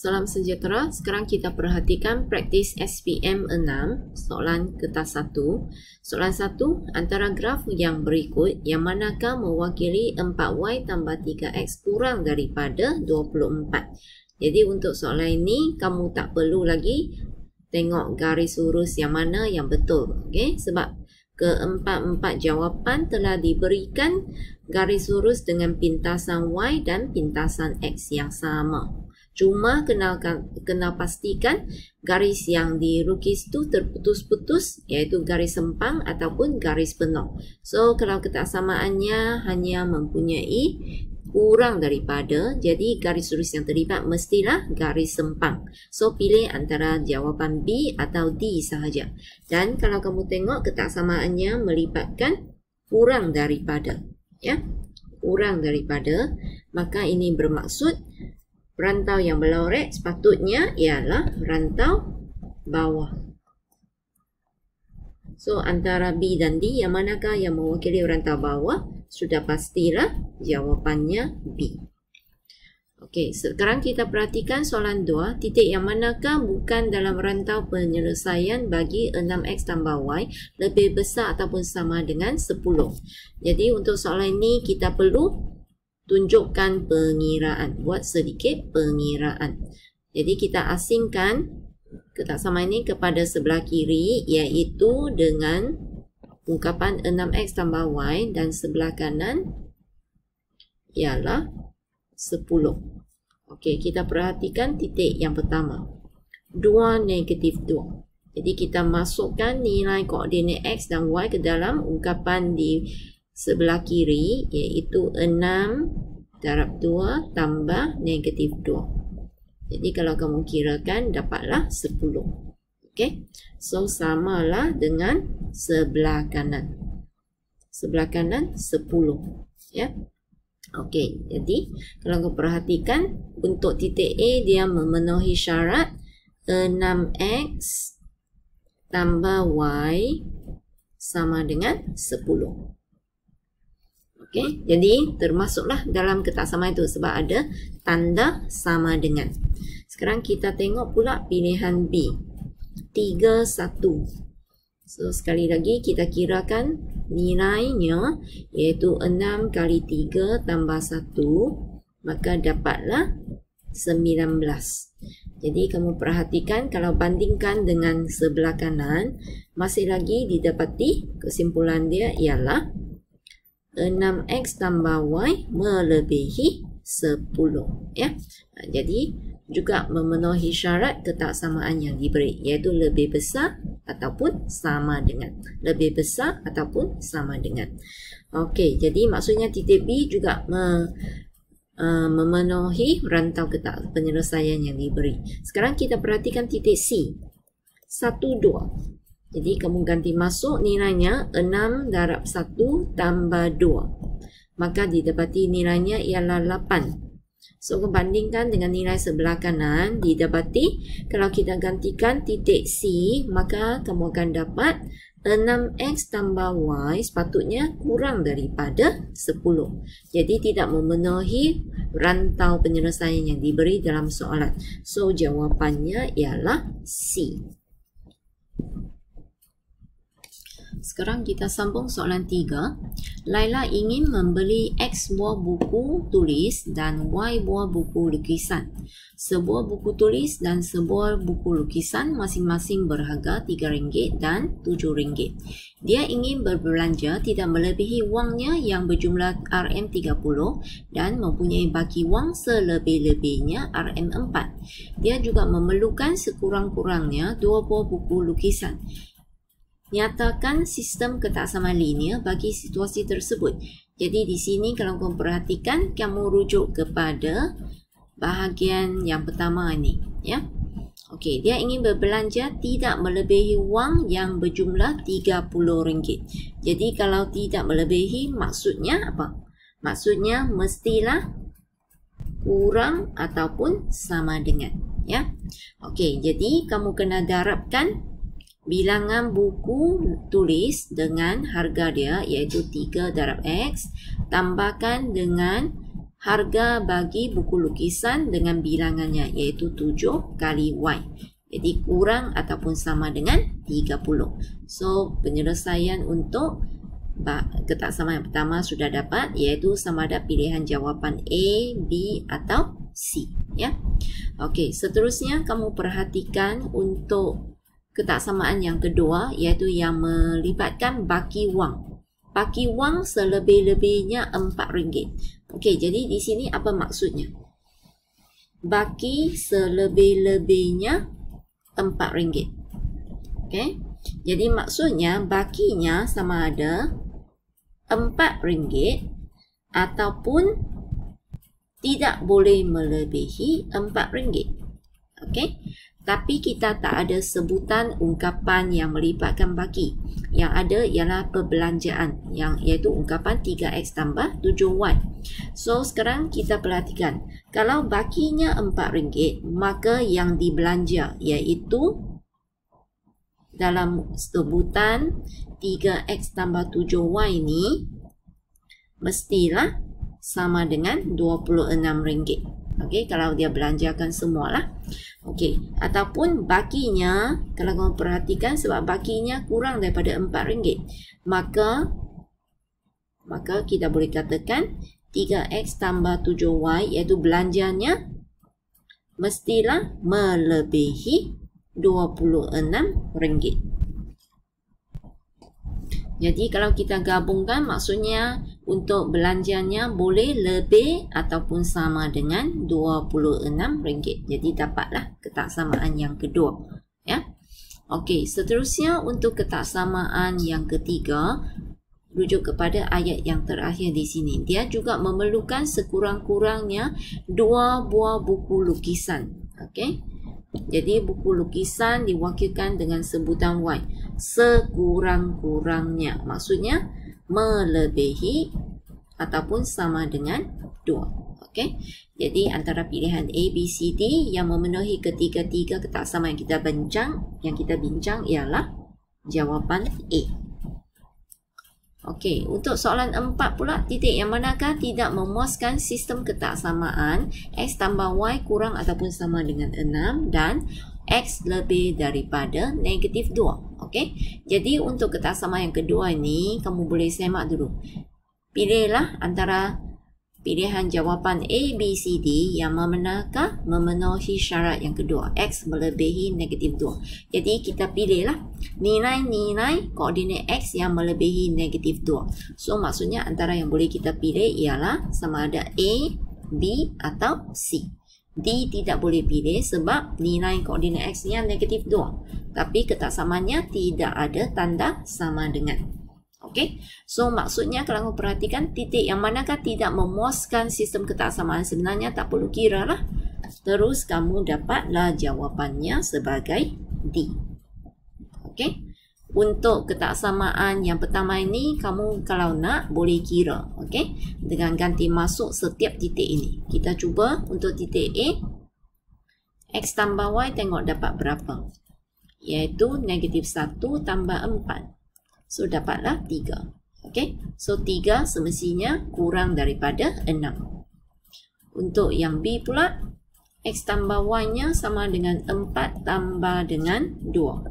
Salam sejahtera. Sekarang kita perhatikan praktis SPM 6, soalan kertas 1. Soalan 1, antara graf yang berikut, yang manakah mewakili 4y tambah 3x kurang daripada 24? Jadi untuk soalan ini, kamu tak perlu lagi tengok garis lurus yang mana yang betul. Okay? Sebab keempat-empat jawapan telah diberikan garis lurus dengan pintasan y dan pintasan x yang sama. Cuma kena pastikan garis yang dilukis tu terputus-putus, iaitu garis sempang ataupun garis penuh. So kalau ketaksamaannya hanya mempunyai kurang daripada, jadi garis lurus yang terlibat mestilah garis sempang. So pilih antara jawapan B atau D sahaja. Dan kalau kamu tengok ketaksamaannya melibatkan kurang daripada, ya, kurang daripada, maka ini bermaksud rantau yang berlorek sepatutnya ialah rantau bawah. So, antara B dan D, yang manakah yang mewakili rantau bawah? Sudah pastilah jawapannya B. Okey, sekarang kita perhatikan soalan 2. Titik yang manakah bukan dalam rantau penyelesaian bagi 6x tambah y lebih besar ataupun sama dengan 10. Jadi, untuk soalan ini kita perlu tunjukkan pengiraan, buat sedikit pengiraan. Jadi kita asingkan ketaksamaan ini kepada sebelah kiri, iaitu dengan ungkapan 6x tambah y, dan sebelah kanan ialah 10. Okey, kita perhatikan titik yang pertama, 2 negatif 2. Jadi kita masukkan nilai koordinat x dan y ke dalam ungkapan di sebelah kiri, iaitu 6 darab 2 tambah negatif 2. Jadi kalau kamu kirakan dapatlah 10. Okey. So samalah dengan sebelah kanan. Sebelah kanan 10, ya. Okey, jadi kalau kamu perhatikan untuk titik A, dia memenuhi syarat 6x tambah y sama dengan 10. Okey, jadi termasuklah dalam ketaksamaan itu sebab ada tanda sama dengan. Sekarang kita tengok pula pilihan B, 3, 1. So sekali lagi kita kirakan nilainya, iaitu 6 kali 3 tambah 1, maka dapatlah 19. Jadi kamu perhatikan kalau bandingkan dengan sebelah kanan, masih lagi didapati kesimpulan dia ialah 6x tambah y melebihi 10, ya. Jadi juga memenuhi syarat ketaksamaan yang diberi, iaitu lebih besar ataupun sama dengan, lebih besar ataupun sama dengan. Okey, jadi maksudnya titik B juga memenuhi rantau penyelesaian yang diberi. Sekarang kita perhatikan titik C, 1, 2. Jadi kamu ganti masuk nilainya 6 darab 1 tambah 2. Maka didapati nilainya ialah 8. So bandingkan dengan nilai sebelah kanan, didapati kalau kita gantikan titik C, maka kamu akan dapat 6x tambah y sepatutnya kurang daripada 10. Jadi tidak memenuhi rantau penyelesaian yang diberi dalam soalan. So jawapannya ialah C. Sekarang kita sambung soalan 3. Laila ingin membeli X buah buku tulis dan Y buah buku lukisan. Sebuah buku tulis dan sebuah buku lukisan masing-masing berharga RM3 dan RM7. Dia ingin berbelanja tidak melebihi wangnya yang berjumlah RM30 dan mempunyai baki wang selebih-lebihnya RM4. Dia juga memerlukan sekurang-kurangnya 2 buah buku lukisan. Nyatakan sistem ketaksamaan linear bagi situasi tersebut. Jadi di sini kalau kamu perhatikan, kamu rujuk kepada bahagian yang pertama ini, ya. Okey, dia ingin berbelanja tidak melebihi wang yang berjumlah RM30. Jadi kalau tidak melebihi maksudnya apa? Maksudnya mestilah kurang ataupun sama dengan, ya. Okey, jadi kamu kena darabkan bilangan buku tulis dengan harga dia, iaitu 3 darab X, tambahkan dengan harga bagi buku lukisan dengan bilangannya iaitu 7 kali Y. Jadi kurang ataupun sama dengan 30. So penyelesaian untuk ketaksamaan yang pertama sudah dapat, iaitu sama ada pilihan jawapan A, B atau C. Ya. Okey, seterusnya kamu perhatikan untuk ketaksamaan yang kedua, iaitu yang melibatkan baki wang. Baki wang selebih-lebihnya RM4. Okey, jadi di sini apa maksudnya? Baki selebih-lebihnya RM4. Okey, jadi maksudnya bakinya sama ada RM4 ataupun tidak boleh melebihi RM4. Okey, tapi kita tak ada sebutan ungkapan yang melibatkan baki. Yang ada ialah perbelanjaan, yang iaitu ungkapan 3x tambah 7y. So sekarang kita perhatikan, kalau bakinya RM4, maka yang dibelanja iaitu dalam sebutan 3x tambah 7y ini mestilah sama dengan RM26. Okey, kalau dia belanjakan semualah. Okey, ataupun bakinya, kalau kamu perhatikan sebab bakinya kurang daripada RM4, maka kita boleh katakan 3x tambah 7y iaitu belanjanya mestilah melebihi RM26. Jadi kalau kita gabungkan, maksudnya untuk belanjanya boleh lebih ataupun sama dengan RM26. Jadi dapatlah ketaksamaan yang kedua. Ya. Okey, seterusnya untuk ketaksamaan yang ketiga, rujuk kepada ayat yang terakhir di sini. Dia juga memerlukan sekurang-kurangnya 2 buah buku lukisan. Okey. Jadi buku lukisan diwakilkan dengan sebutan Y. Sekurang-kurangnya. Maksudnya melebihi ataupun sama dengan 2. Okey. Jadi antara pilihan A, B, C, D yang memenuhi ketiga-tiga ketaksamaan yang kita bincang ialah jawapan A. Okey, untuk soalan 4 pula, titik yang manakah tidak memuaskan sistem ketaksamaan X tambah Y kurang ataupun sama dengan 6 dan X lebih daripada negatif 2. Okey, jadi untuk ketaksamaan yang kedua ini, kamu boleh semak dulu. Pilihlah antara pilihan jawapan A, B, C, D yang manakah memenuhi syarat yang kedua, X melebihi negatif 2. Jadi kita pilihlah nilai-nilai koordinat X yang melebihi negatif 2. So maksudnya antara yang boleh kita pilih ialah sama ada A, B atau C. D tidak boleh pilih sebab nilai koordinat X nya negatif 2. Tapi ketaksamaannya tidak ada tanda sama dengan. Okey, so maksudnya kalau kamu perhatikan titik yang manakah tidak memuaskan sistem ketaksamaan sebenarnya tak perlu kira lah. Terus kamu dapatlah jawapannya sebagai D. Okey, untuk ketaksamaan yang pertama ini kamu kalau nak boleh kira. Okey, dengan ganti masuk setiap titik ini. Kita cuba untuk titik A, X tambah Y tengok dapat berapa. Iaitu negatif 1 tambah 4. So, dapatlah 3. Okey. So, 3 semestinya kurang daripada 6. Untuk yang B pula, X tambah Y-nya sama dengan 4 tambah dengan 2.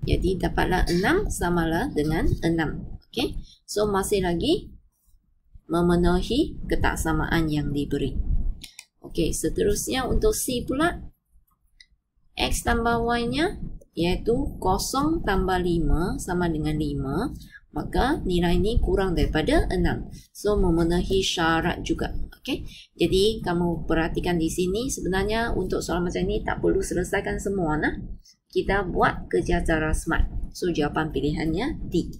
Jadi, dapatlah 6 samalah dengan 6. Okey. So, masih lagi memenuhi ketaksamaan yang diberi. Okey, seterusnya untuk C pula, X tambah Y-nya iaitu 0 tambah 5 sama dengan 5, maka nilai ini kurang daripada 6. So, memenuhi syarat juga. Okay? Jadi, kamu perhatikan di sini, sebenarnya untuk soalan macam ini tak perlu selesaikan semua. Nah. Kita buat kerja secara smart. So, jawapan pilihannya D.